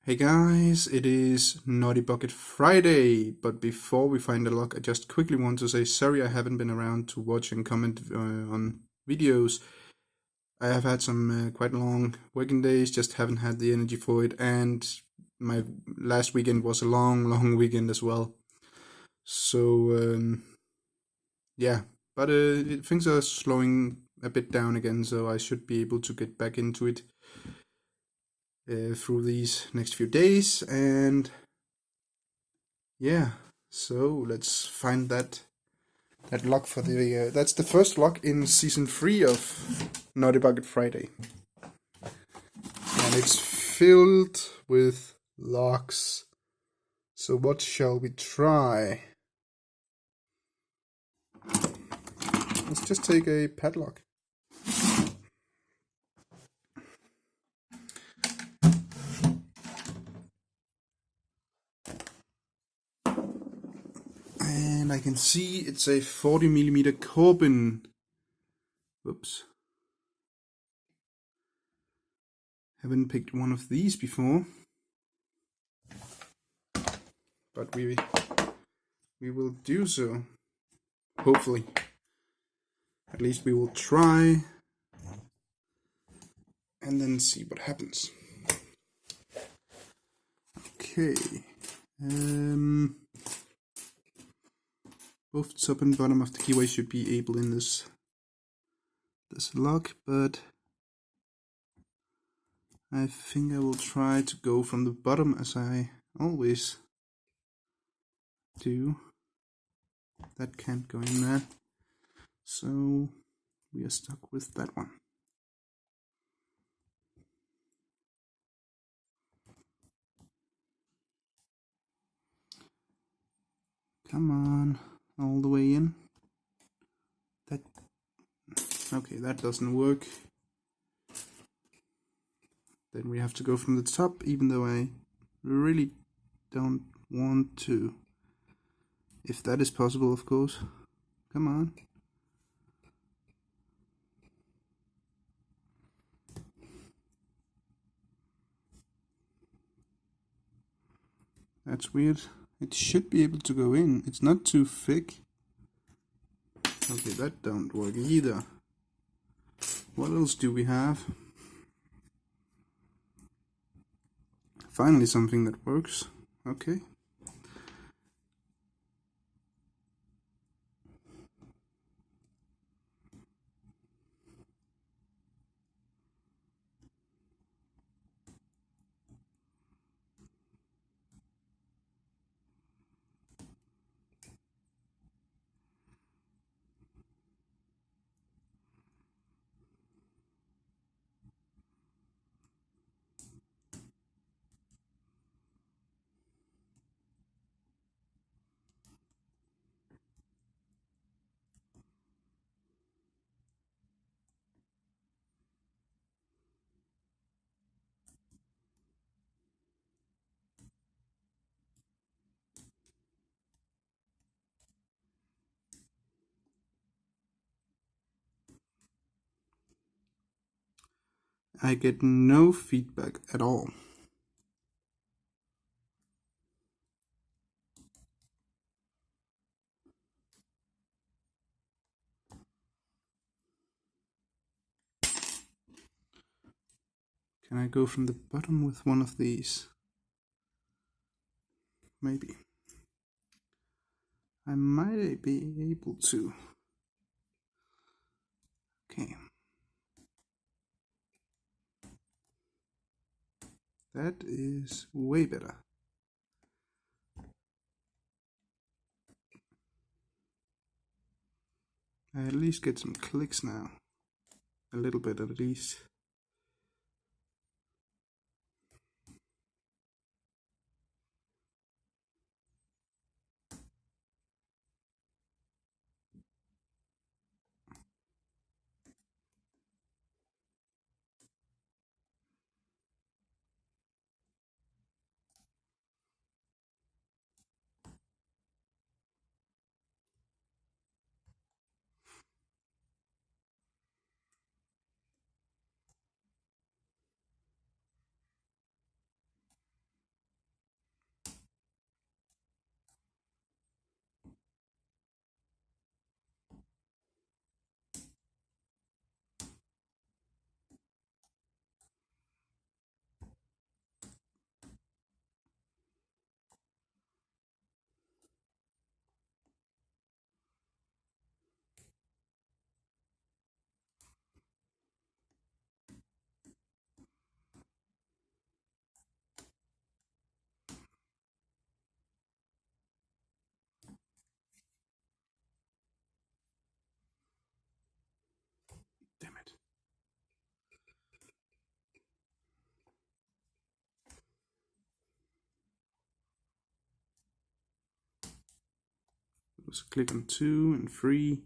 Hey guys, it is Naughty Bucket Friday, but before we find the lock, I just quickly want to say sorry I haven't been around to watch and comment on videos. I have had some quite long working days, just haven't had the energy for it, and my last weekend was a long weekend as well. So, yeah, but things are slowing a bit down again, so I should be able to get back into it through these next few days, and yeah, so let's find that lock for the. That's the first lock in season 3 of Naughty Bucket Friday, and it's filled with locks. So what shall we try? Let's just take a padlock. And I can see it's a 40mm Corbin. Whoops. Haven't picked one of these before. But we will do so. Hopefully. At least we will try. And then see what happens. Okay. Both top and bottom of the keyway should be able in this lock, but I think I will try to go from the bottom as I always do. That can't go in there, so we are stuck with that one. Come on, all the way in. Okay, that doesn't work. Then we have to go from the top, even though I really don't want to. If that is possible, of course. Come on. That's weird. It should be able to go in. It's not too thick. Okay, that don't work either. What else do we have? Finally something that works. Okay. I get no feedback at all. Can I go from the bottom with one of these? Maybe. I might be able to. Okay. That is way better. I at least get some clicks now. A little bit at least. Just click on 2 and 3.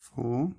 Four.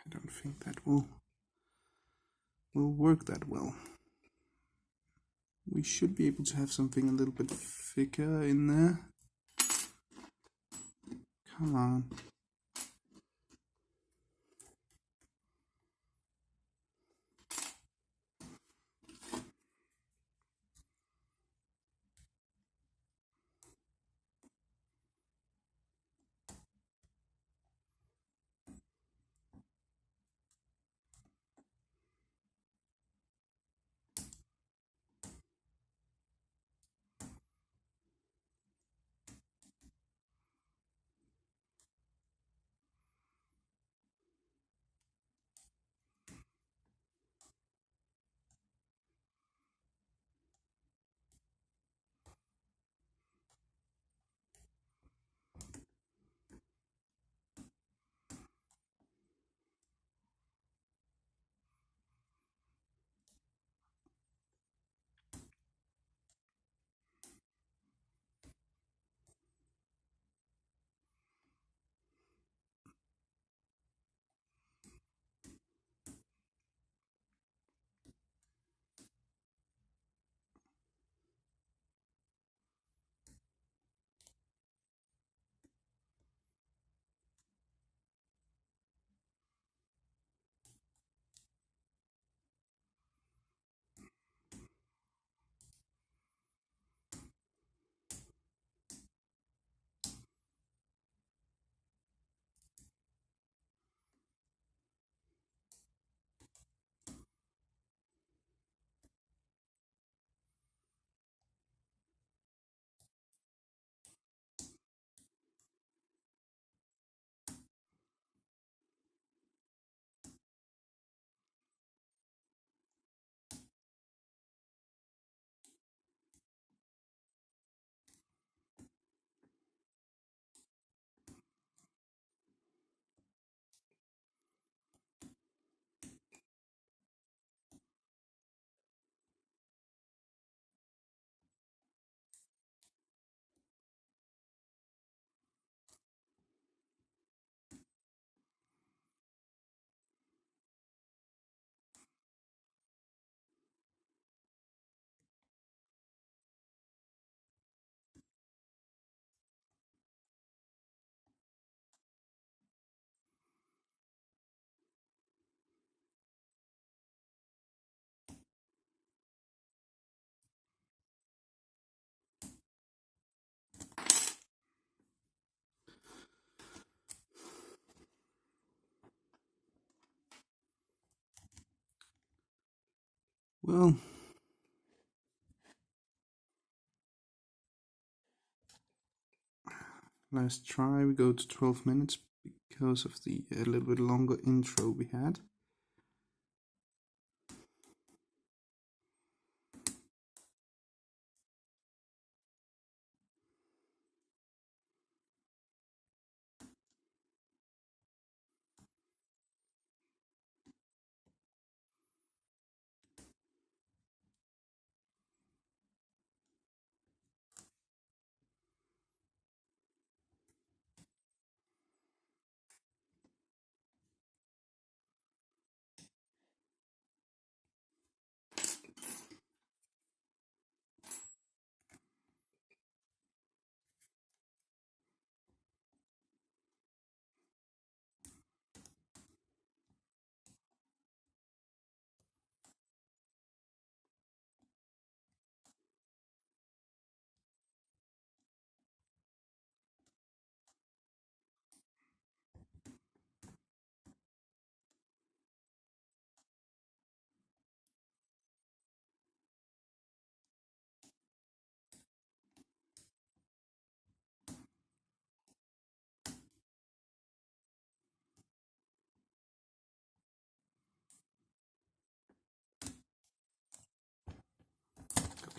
I don't think that will work that well. We should be able to have something a little bit thicker in there. Come on. Well, last try, we go to 12 minutes because of the a little bit longer intro we had.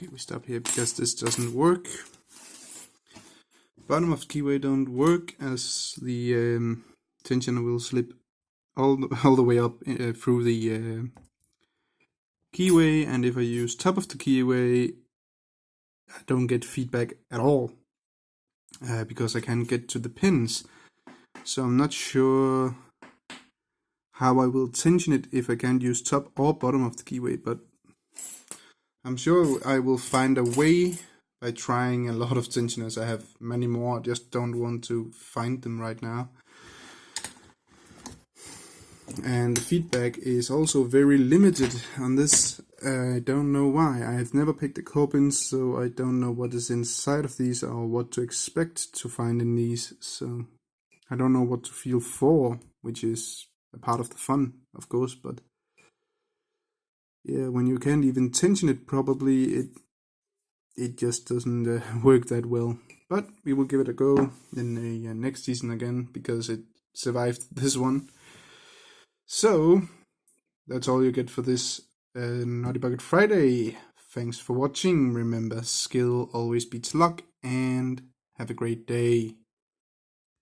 Okay, we stop here because this doesn't work. Bottom of the keyway don't work as the tensioner will slip all the way up through the keyway, and if I use top of the keyway, I don't get feedback at all because I can't get to the pins. So I'm not sure how I will tension it if I can't use top or bottom of the keyway, but I'm sure I will find a way by trying a lot of tensioners. I have many more, I just don't want to find them right now. And the feedback is also very limited on this. I don't know why. I have never picked the Corbins, so I don't know what is inside of these or what to expect to find in these. So I don't know what to feel for, which is a part of the fun, of course. But yeah, when you can't even tension it properly, it just doesn't work that well. But we will give it a go in the next season again because it survived this one. So that's all you get for this Naughty Bucket Friday. Thanks for watching. Remember, skill always beats luck, and have a great day.